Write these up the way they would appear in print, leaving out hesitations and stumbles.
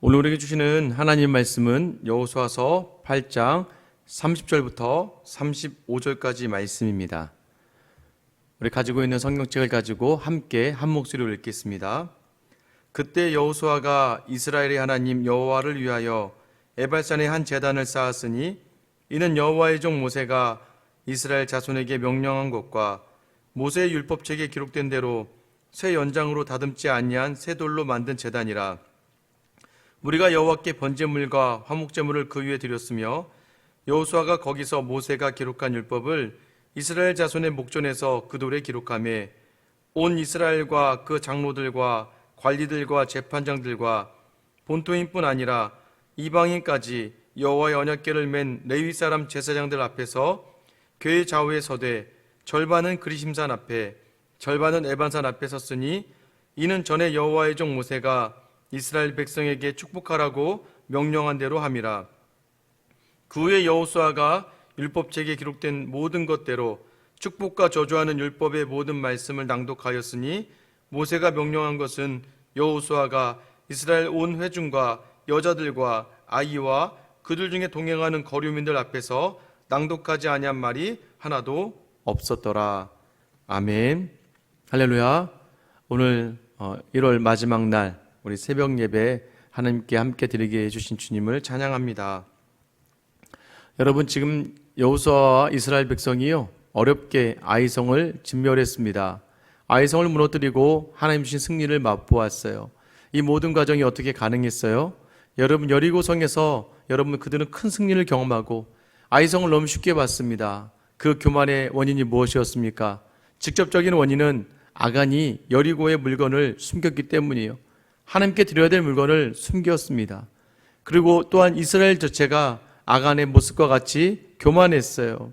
오늘 우리에게 주시는 하나님 말씀은 여호수아서 8장 30절부터 35절까지 말씀입니다. 우리 가지고 있는 성경책을 가지고 함께 한 목소리로 읽겠습니다. 그때 여호수아가 이스라엘의 하나님 여호와를 위하여 에발산에 한 제단을 쌓았으니 이는 여호와의 종 모세가 이스라엘 자손에게 명령한 것과 모세의 율법책에 기록된 대로 새 연장으로 다듬지 아니한 새 돌로 만든 제단이라. 우리가 여호와께 번제물과 화목제물을 그 위에 드렸으며 여호수아가 거기서 모세가 기록한 율법을 이스라엘 자손의 목전에서 그 돌에 기록하며 온 이스라엘과 그 장로들과 관리들과 재판장들과 본토인뿐 아니라 이방인까지 여호와의 언약궤를 맨 레위 사람 제사장들 앞에서 궤 좌우에 서되 절반은 그리심산 앞에 절반은 에반산 앞에 섰으니 이는 전에 여호와의 종 모세가 이스라엘 백성에게 축복하라고 명령한 대로 함이라. 그 후에 여호수아가 율법책에 기록된 모든 것대로 축복과 저주하는 율법의 모든 말씀을 낭독하였으니 모세가 명령한 것은 여호수아가 이스라엘 온 회중과 여자들과 아이와 그들 중에 동행하는 거류민들 앞에서 낭독하지 아니한 말이 하나도 없었더라. 아멘. 할렐루야. 오늘 1월 마지막 날 우리 새벽 예배 하나님께 함께 드리게 해주신 주님을 찬양합니다. 여러분, 지금 여호수아와 이스라엘 백성이요 어렵게 아이성을 진멸했습니다. 아이성을 무너뜨리고 하나님 주신 승리를 맛보았어요. 이 모든 과정이 어떻게 가능했어요? 여러분, 여리고성에서 그들은 큰 승리를 경험하고 아이성을 너무 쉽게 봤습니다. 그 교만의 원인이 무엇이었습니까? 직접적인 원인은 아간이 여리고의 물건을 숨겼기 때문이에요. 하나님께 드려야 될 물건을 숨겼습니다. 그리고 또한 이스라엘 자체가 아간의 모습과 같이 교만했어요.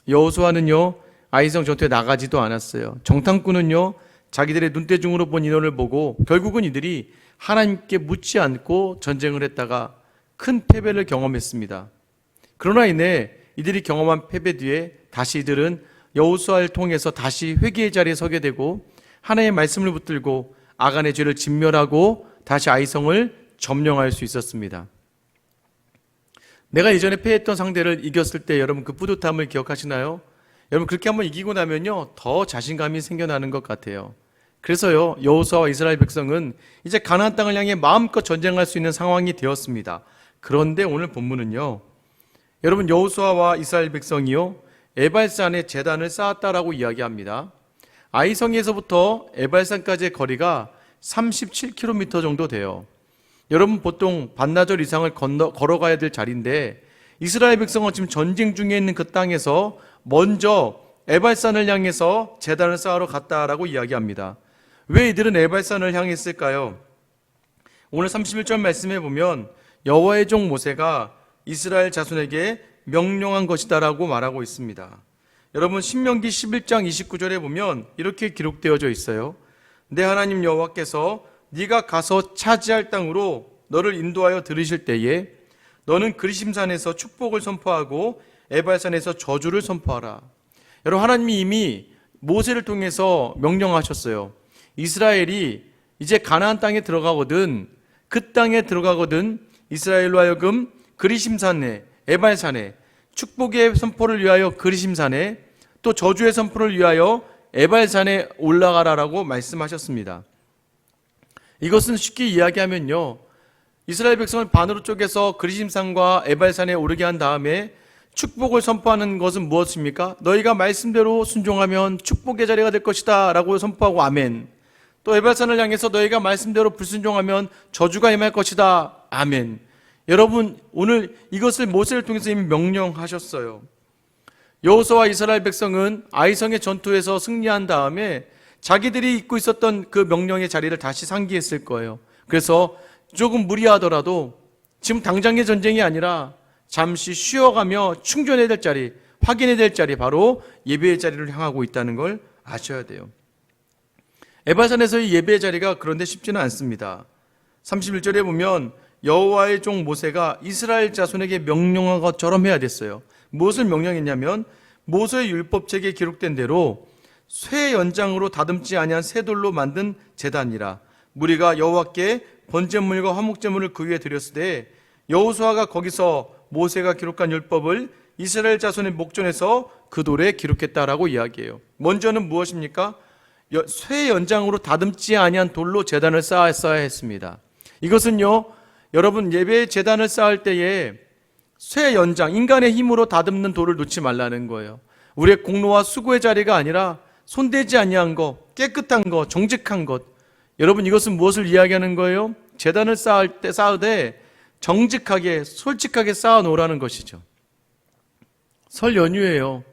여호수아는요 아이성 전투에 나가지도 않았어요. 정탐꾼은요 자기들의 눈대중으로 본 인원을 보고 결국은 이들이 하나님께 묻지 않고 전쟁을 했다가 큰 패배를 경험했습니다. 그러나 이들이 경험한 패배 뒤에 다시 이들은 여호수아를 통해서 다시 회개의 자리에 서게 되고 하나님의 말씀을 붙들고 아간의 죄를 진멸하고 다시 아이성을 점령할 수 있었습니다. 내가 예전에 패했던 상대를 이겼을 때 여러분 그 뿌듯함을 기억하시나요? 여러분 그렇게 한번 이기고 나면요 더 자신감이 생겨나는 것 같아요. 그래서요 여호수아와 이스라엘 백성은 이제 가나안 땅을 향해 마음껏 전쟁할 수 있는 상황이 되었습니다. 그런데 오늘 본문은요 여러분 여호수아와 이스라엘 백성이요 에발산에 제단을 쌓았다라고 이야기합니다. 아이성에서부터 에발산까지의 거리가 37km 정도 돼요. 여러분 보통 반나절 이상을 걸어가야 될 자리인데 이스라엘 백성은 지금 전쟁 중에 있는 그 땅에서 먼저 에발산을 향해서 제단을 쌓으러 갔다라고 이야기합니다. 왜 이들은 에발산을 향했을까요? 오늘 31절 말씀해 보면 여호와의 종 모세가 이스라엘 자손에게 명령한 것이다라고 말하고 있습니다. 여러분 신명기 11장 29절에 보면 이렇게 기록되어져 있어요. 내 하나님 여호와께서 네가 가서 차지할 땅으로 너를 인도하여 들으실 때에 너는 그리심산에서 축복을 선포하고 에발산에서 저주를 선포하라. 여러분 하나님이 이미 모세를 통해서 명령하셨어요. 이스라엘이 이제 가나안 땅에 들어가거든 그 땅에 들어가거든 이스라엘로 하여금 그리심산에 에발산에 축복의 선포를 위하여 그리심산에 또 저주의 선포를 위하여 에발산에 올라가라라고 말씀하셨습니다. 이것은 쉽게 이야기하면요 이스라엘 백성을 반으로 쪼개서 그리심산과 에발산에 오르게 한 다음에 축복을 선포하는 것은 무엇입니까? 너희가 말씀대로 순종하면 축복의 자리가 될 것이다 라고 선포하고 아멘. 또 에발산을 향해서 너희가 말씀대로 불순종하면 저주가 임할 것이다 아멘. 여러분 오늘 이것을 모세를 통해서 이미 명령하셨어요. 여호수아와 이스라엘 백성은 아이성의 전투에서 승리한 다음에 자기들이 잊고 있었던 그 명령의 자리를 다시 상기했을 거예요. 그래서 조금 무리하더라도 지금 당장의 전쟁이 아니라 잠시 쉬어가며 충전해야 될 자리, 확인해야 될 자리, 바로 예배의 자리를 향하고 있다는 걸 아셔야 돼요. 에발산에서의 예배의 자리가 그런데 쉽지는 않습니다. 31절에 보면 여호와의 종 모세가 이스라엘 자손에게 명령한 것처럼 해야 됐어요. 무엇을 명령했냐면 모세의 율법책에 기록된 대로 쇠 연장으로 다듬지 아니한 새 돌로 만든 제단이라. 무리가 여호와께 번제물과 화목제물을 그 위에 드렸을 때 여호수아가 거기서 모세가 기록한 율법을 이스라엘 자손의 목전에서 그 돌에 기록했다라고 이야기해요. 먼저는 무엇입니까? 쇠 연장으로 다듬지 아니한 돌로 제단을 쌓았어야 했습니다. 이것은요, 여러분 예배 제단을 쌓을 때에 쇠 연장, 인간의 힘으로 다듬는 돌을 놓지 말라는 거예요. 우리의 공로와 수고의 자리가 아니라 손대지 아니한 것, 깨끗한 것, 정직한 것. 여러분 이것은 무엇을 이야기하는 거예요? 제단을 쌓으되 정직하게, 솔직하게 쌓아 놓으라는 것이죠. 설 연휴예요.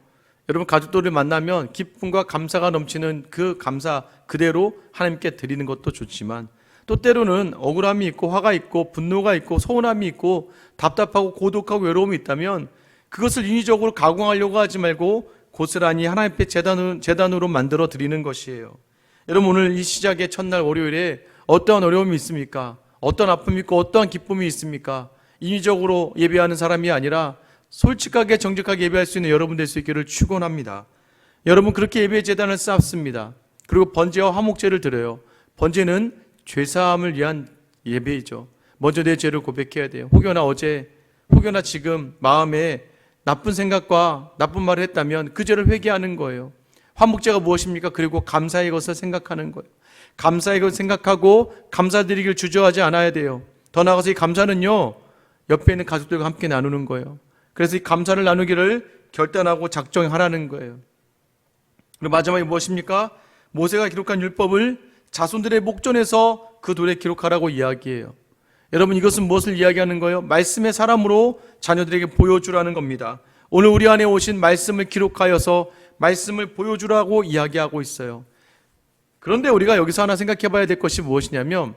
여러분 가족들을 만나면 기쁨과 감사가 넘치는 그 감사 그대로 하나님께 드리는 것도 좋지만 또 때로는 억울함이 있고 화가 있고 분노가 있고 서운함이 있고 답답하고 고독하고 외로움이 있다면 그것을 인위적으로 가공하려고 하지 말고 고스란히 하나님 앞에 제단으로 만들어 드리는 것이에요. 여러분 오늘 이 시작의 첫날 월요일에 어떠한 어려움이 있습니까? 어떤 아픔이 있고 어떠한 기쁨이 있습니까? 인위적으로 예배하는 사람이 아니라 솔직하게 정직하게 예배할 수 있는 여러분 될 수 있기를 축원합니다. 여러분 그렇게 예배의 제단을 쌓습니다. 그리고 번제와 화목제를 드려요. 번제는 죄사함을 위한 예배이죠. 먼저 내 죄를 고백해야 돼요. 혹여나 지금 마음에 나쁜 생각과 나쁜 말을 했다면 그 죄를 회개하는 거예요. 화목제가 무엇입니까? 그리고 감사의 것을 생각하는 거예요. 감사의 것을 생각하고 감사드리기를 주저하지 않아야 돼요. 더 나아가서 이 감사는요, 옆에 있는 가족들과 함께 나누는 거예요. 그래서 이 감사를 나누기를 결단하고 작정하라는 거예요. 그리고 마지막에 무엇입니까? 모세가 기록한 율법을 자손들의 목전에서 그 돌에 기록하라고 이야기해요. 여러분 이것은 무엇을 이야기하는 거예요? 말씀의 사람으로 자녀들에게 보여주라는 겁니다. 오늘 우리 안에 오신 말씀을 기록하여서 말씀을 보여주라고 이야기하고 있어요. 그런데 우리가 여기서 하나 생각해 봐야 될 것이 무엇이냐면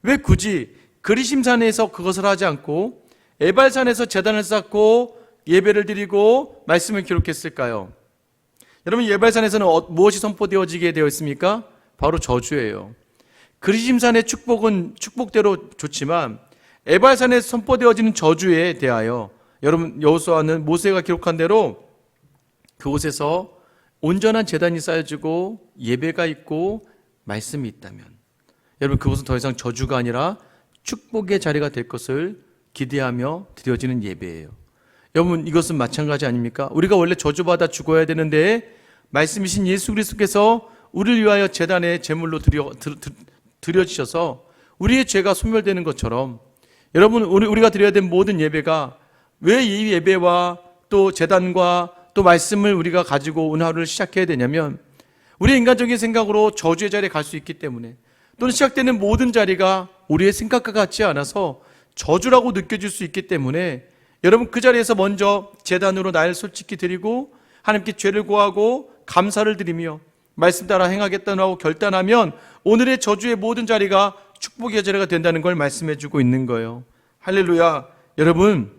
왜 굳이 그리심산에서 그것을 하지 않고 에발산에서 제단을 쌓고 예배를 드리고 말씀을 기록했을까요? 여러분 예발산에서는 무엇이 선포되어지게 되어 있습니까? 바로 저주예요. 그리심산의 축복은 축복대로 좋지만 에발산에서 선포되어지는 저주에 대하여 여러분 여호수아는 모세가 기록한 대로 그곳에서 온전한 제단이 쌓여지고 예배가 있고 말씀이 있다면 여러분 그곳은 더 이상 저주가 아니라 축복의 자리가 될 것을 기대하며 드려지는 예배예요. 여러분 이것은 마찬가지 아닙니까? 우리가 원래 저주받아 죽어야 되는데 말씀이신 예수 그리스도께서 우리를 위하여 제단에 제물로 드려지셔서 우리의 죄가 소멸되는 것처럼 여러분 우리가 드려야 될 모든 예배가 왜 이 예배와 또 제단과 또 말씀을 우리가 가지고 오늘 하루를 시작해야 되냐면 우리의 인간적인 생각으로 저주의 자리에 갈 수 있기 때문에 또는 시작되는 모든 자리가 우리의 생각과 같지 않아서 저주라고 느껴질 수 있기 때문에 여러분 그 자리에서 먼저 제단으로 날 솔직히 드리고 하나님께 죄를 고하고 감사를 드리며 말씀 따라 행하겠다고 결단하면 오늘의 저주의 모든 자리가 축복의 자리가 된다는 걸 말씀해 주고 있는 거예요. 할렐루야. 여러분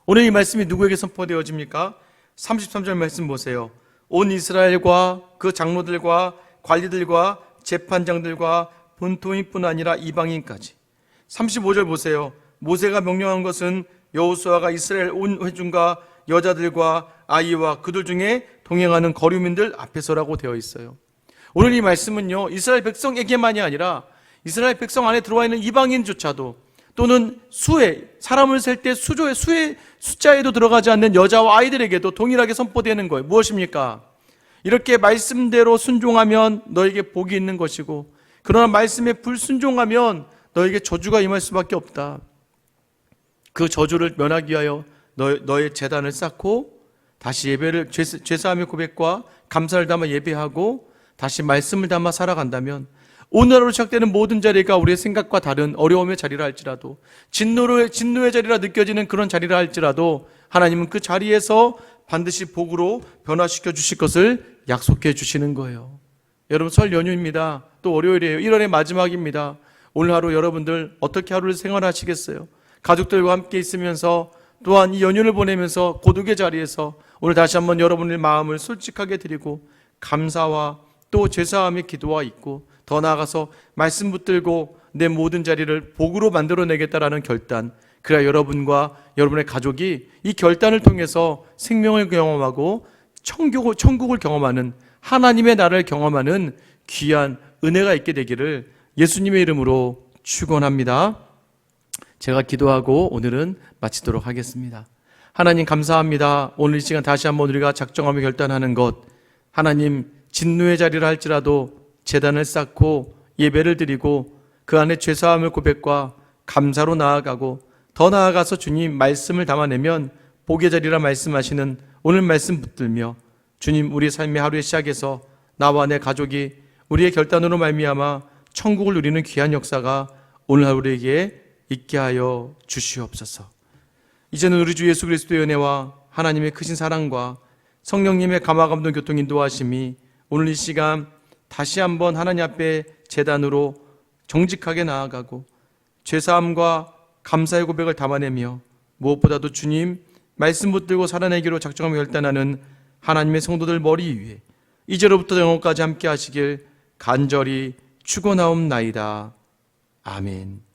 오늘 이 말씀이 누구에게 선포되어집니까? 33절 말씀 보세요. 온 이스라엘과 그 장로들과 관리들과 재판장들과 본토인뿐 아니라 이방인까지. 35절 보세요. 모세가 명령한 것은 여호수아가 이스라엘 온 회중과 여자들과 아이와 그들 중에 동행하는 거류민들 앞에서라고 되어 있어요. 오늘 이 말씀은요 이스라엘 백성에게만이 아니라 이스라엘 백성 안에 들어와 있는 이방인조차도 또는 사람을 셀 때 수의 숫자에도 들어가지 않는 여자와 아이들에게도 동일하게 선포되는 거예요. 무엇입니까? 이렇게 말씀대로 순종하면 너에게 복이 있는 것이고 그러나 말씀에 불순종하면 너에게 저주가 임할 수밖에 없다. 그 저주를 면하기 위하여 너의 제단을 쌓고 다시 예배를 죄사함의 고백과 감사를 담아 예배하고 다시 말씀을 담아 살아간다면 오늘로 시작되는 모든 자리가 우리의 생각과 다른 어려움의 자리라 할지라도 진노의 자리라 느껴지는 그런 자리라 할지라도 하나님은 그 자리에서 반드시 복으로 변화시켜 주실 것을 약속해 주시는 거예요. 여러분 설 연휴입니다. 또 월요일이에요. 1월의 마지막입니다. 오늘 하루 여러분들 어떻게 하루를 생활하시겠어요? 가족들과 함께 있으면서 또한 이 연휴를 보내면서 고독의 자리에서 오늘 다시 한번 여러분의 마음을 솔직하게 드리고 감사와 또 죄사함의 기도와 있고 더 나아가서 말씀 붙들고 내 모든 자리를 복으로 만들어내겠다라는 결단, 그래야 여러분과 여러분의 가족이 이 결단을 통해서 생명을 경험하고 천국을 경험하는 하나님의 나라를 경험하는 귀한 은혜가 있게 되기를 예수님의 이름으로 축원합니다. 제가 기도하고 오늘은 마치도록 하겠습니다. 하나님 감사합니다. 오늘 이 시간 다시 한번 우리가 작정하며 결단하는 것, 하나님 진노의 자리를 할지라도 제단을 쌓고 예배를 드리고 그 안에 죄사함을 고백과 감사로 나아가고 더 나아가서 주님 말씀을 담아내면 복의 자리라 말씀하시는 오늘 말씀 붙들며 주님 우리 삶의 하루의 시작에서 나와 내 가족이 우리의 결단으로 말미암아 천국을 누리는 귀한 역사가 오늘 하루 우리에게 있게 하여 주시옵소서. 이제는 우리 주 예수 그리스도의 은혜와 하나님의 크신 사랑과 성령님의 감화감동 교통 인도하심이 오늘 이 시간 다시 한번 하나님 앞에 제단으로 정직하게 나아가고 죄사함과 감사의 고백을 담아내며 무엇보다도 주님 말씀 붙들고 살아내기로 작정하며 결단하는 하나님의 성도들 머리 위에 이제로부터 영원까지 함께 하시길 간절히 축원하옵나이다. 아멘.